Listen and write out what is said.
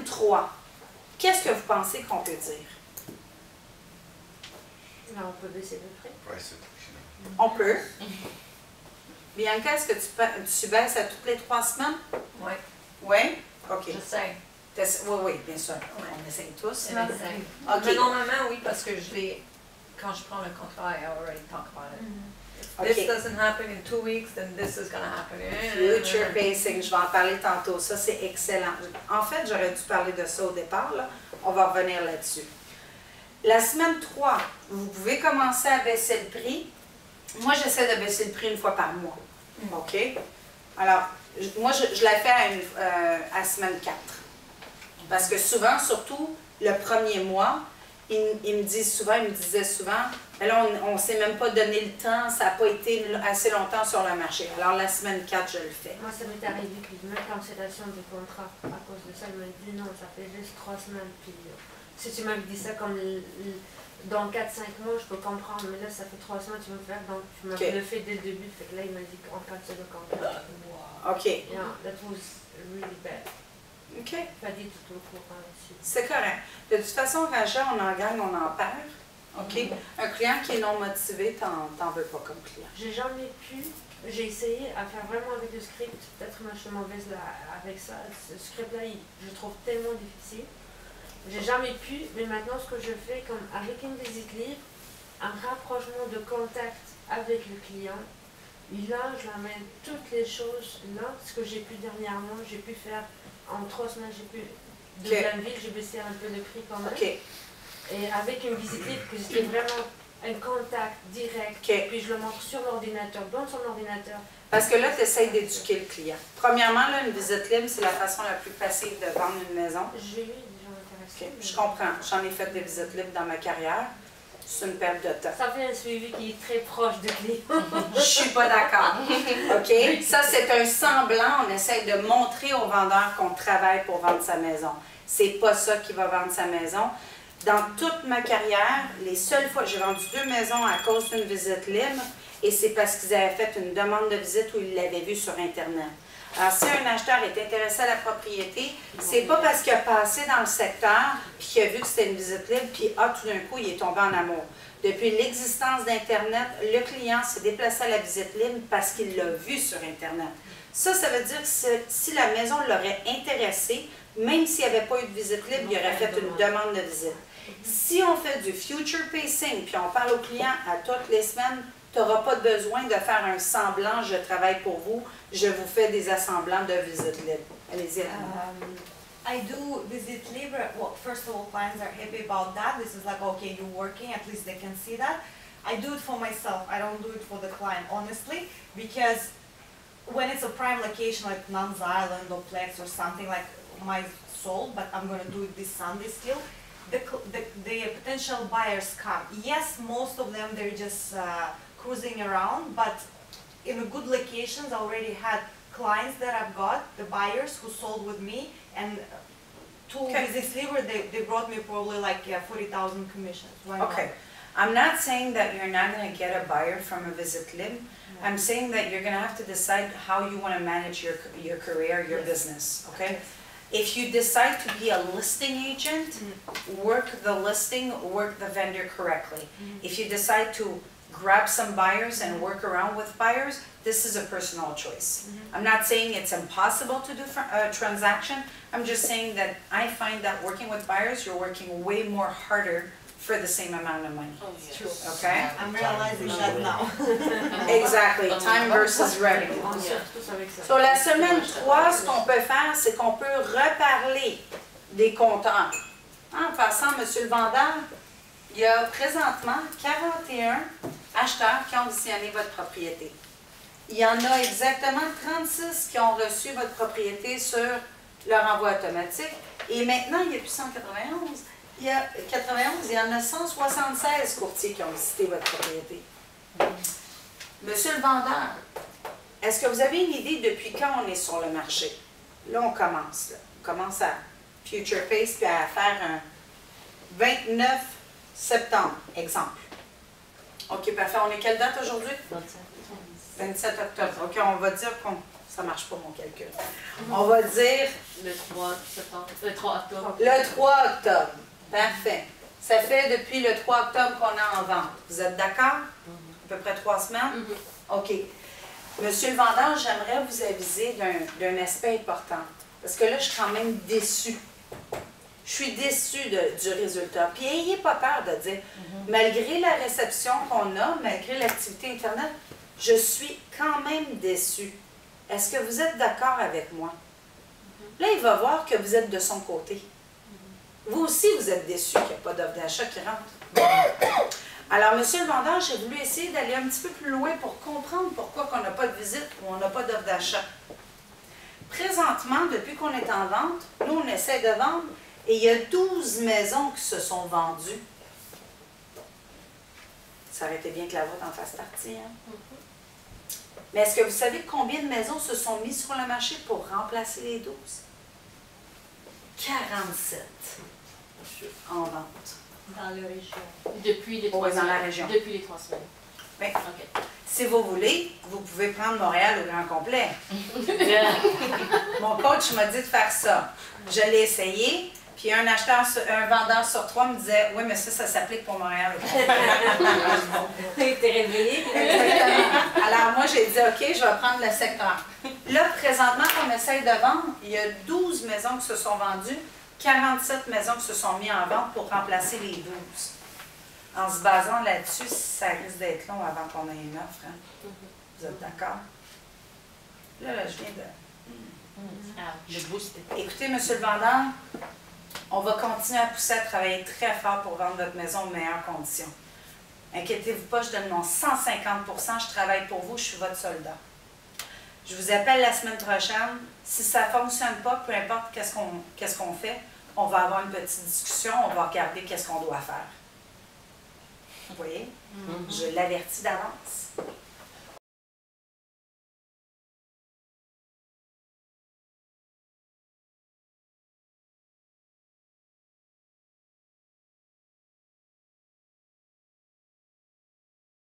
3, qu'est-ce que vous pensez qu'on peut dire? Là, on peut baisser le prix. On peut. Bianca, est-ce que tu baisses à toutes les 3 semaines? Oui. Oui? OK. J'essaie. Oui, bien sûr. On essaye tous. J'essaie. OK. Mais normalement, oui, parce que quand je prends le contrat, I already talk about it. If this doesn't happen in 2 weeks, then this is going to happen. Future pacing, je vais en parler tantôt. Ça, c'est excellent. En fait, j'aurais dû parler de ça au départ. Là. On va revenir là-dessus. La semaine 3, vous pouvez commencer à baisser le prix. Moi, j'essaie de baisser le prix une fois par mois. OK? Alors, moi, je la fais à semaine 4. Parce que souvent, surtout le premier mois, ils me disaient souvent, mais là, on ne s'est même pas donné le temps, ça n'a pas été assez longtemps sur le marché. Alors, la semaine 4, je le fais. Moi, ça m'est arrivé qu'il y a une cancellation du contrat à cause de ça. Il m'a dit non, ça fait juste 3 semaines. Puis, si tu m'avais dit ça comme dans 4-5 mois, je peux comprendre, mais là, ça fait 3 semaines que tu veux me faire, donc tu m'as le fait dès le début. Fait que là, il m'a dit qu'on cancelle le contrat. OK. Yeah, that was really bad. OK. Pas dit tout au courant aussi. C'est correct. De toute façon, Raja, on en gagne, on en perd. OK? Un client qui est non motivé, t'en veux pas comme client. J'ai jamais pu. J'ai essayé à faire vraiment avec le script. Peut-être que je suis mauvaise là, avec ça. Ce script-là, je le trouve tellement difficile. J'ai jamais pu, mais maintenant, ce que je fais, comme avec une visite libre, un rapprochement de contact avec le client, là, je l'amène toutes les choses. Là, ce que j'ai pu dernièrement, j'ai pu faire en 3 semaines, j'ai pu de Blainville, j'ai baissé un peu le prix quand même. OK. Et avec une visite libre, que c'était vraiment un contact direct, puis je le montre sur l'ordinateur, dans son ordinateur. Parce que là, tu essaies d'éduquer le client. Premièrement, là, une visite libre, c'est la façon la plus facile de vendre une maison. J'ai eu des gens intéressés. Je comprends. J'en ai fait des visites libres dans ma carrière. C'est une perte de temps. Ça fait un suivi qui est très proche du client. Je suis pas d'accord. OK? Ça, c'est un semblant. On essaie de montrer au vendeur qu'on travaille pour vendre sa maison. C'est pas ça qui va vendre sa maison. Dans toute ma carrière, les seules fois, j'ai vendu 2 maisons à cause d'une visite libre, et c'est parce qu'ils avaient fait une demande de visite ou ils l'avaient vue sur Internet. Alors, si un acheteur est intéressé à la propriété, c'est pas parce qu'il a passé dans le secteur, puis qu'il a vu que c'était une visite libre, puis tout d'un coup, il est tombé en amour. Depuis l'existence d'Internet, le client s'est déplacé à la visite libre parce qu'il l'a vu sur Internet. Ça veut dire que si la maison l'aurait intéressé, même s'il n'y avait pas eu de visite libre, il aurait fait une demande de visite. Si on fait du future pacing, puis on parle au client à toutes les semaines, tu n'auras pas besoin de faire un semblant, je travaille pour vous, je vous fais des assemblants de visite libre. Allez-y. I do visit libre. Well, first of all, clients are happy about that. This is like, okay, you're working, at least they can see that. I do it for myself. I don't do it for the client, honestly, because when it's a prime location like Nans Island or Plex or something like my sold, but I'm going to do it this Sunday still, the potential buyers come. Yes, most of them, they're just cruising around, but in a good locations, I already had clients that I've got, the buyers who sold with me, and two visits libre, they brought me probably like 40,000 commissions. Okay. I'm not saying that you're not going to get a buyer from a visit libre. No. I'm saying that you're going to have to decide how you want to manage your career, your business, okay? Yes. If you decide to be a listing agent, work the listing, work the vendor correctly. If you decide to grab some buyers and work around with buyers, this is a personal choice. I'm not saying it's impossible to do a transaction. I'm just saying that I find that working with buyers, you're working way more harder for the same amount of money. Oh, yes. True. Okay? I'm realizing that now. Exactly. Time versus revenue. So, la semaine 3, ce qu'on peut faire, c'est qu'on peut reparler des compteurs. En passant, monsieur le vendeur, il y a présentement 41 acheteurs qui ont visionné votre propriété. Il y en a exactement 36 qui ont reçu votre propriété sur leur envoi automatique. Et maintenant, il n'y a plus 191. Il y a 91, il y en a 176 courtiers qui ont visité votre propriété. Monsieur le vendeur, est-ce que vous avez une idée depuis quand on est sur le marché? Là, on commence. Là. On commence à Future Pace puis à faire un 29 septembre, exemple. OK, parfait. On est quelle date aujourd'hui? 27 octobre. OK, on va dire qu'on... Ça marche pas, mon calcul. On va dire... Le 3 septembre. Le 3 octobre. Le 3 octobre. Parfait. Ça fait depuis le 3 octobre qu'on est en vente. Vous êtes d'accord? À peu près 3 semaines? OK. Monsieur le vendeur, j'aimerais vous aviser d'un aspect important. Parce que là, je suis quand même déçue. Je suis déçue du résultat. Puis, ayez pas peur de dire, malgré la réception qu'on a, malgré l'activité Internet, je suis quand même déçue. Est-ce que vous êtes d'accord avec moi? Là, il va voir que vous êtes de son côté. Vous aussi, vous êtes déçu qu'il n'y a pas d'offre d'achat qui rentre. Alors, monsieur le vendeur, j'ai voulu essayer d'aller un petit peu plus loin pour comprendre pourquoi on n'a pas de visite ou on n'a pas d'offre d'achat. Présentement, depuis qu'on est en vente, nous, on essaie de vendre et il y a 12 maisons qui se sont vendues. Ça aurait été bien que la vôtre en fasse partie, hein? Mais est-ce que vous savez combien de maisons se sont mises sur le marché pour remplacer les 12? 47 en vente. Dans le région. Depuis les 3 Oui, dans semaines. la région. Depuis les 3 semaines. Oui. OK. Si vous voulez, vous pouvez prendre Montréal au grand complet. Mon coach m'a dit de faire ça. Je l'ai essayé, puis un vendeur sur 3 me disait « Oui, mais ça s'applique pour Montréal au complet. » T'es réveillé. Exactement. Alors moi, j'ai dit « OK, je vais prendre le secteur. » Là, présentement, on essaye de vendre. Il y a 12 maisons qui se sont vendues, 47 maisons qui se sont mises en vente pour remplacer les 12. En se basant là-dessus, ça risque d'être long avant qu'on ait une offre. Hein? Vous êtes d'accord? Là, je viens de... Le booster. Écoutez, monsieur le vendeur, on va continuer à pousser à travailler très fort pour vendre votre maison aux meilleures conditions. Inquiétez-vous pas, je donne mon 150%, je travaille pour vous, je suis votre soldat. Je vous appelle la semaine prochaine. Si ça ne fonctionne pas, peu importe qu'est-ce qu'on fait, on va avoir une petite discussion, on va regarder qu'est-ce qu'on doit faire. Vous voyez? Je l'avertis d'avance.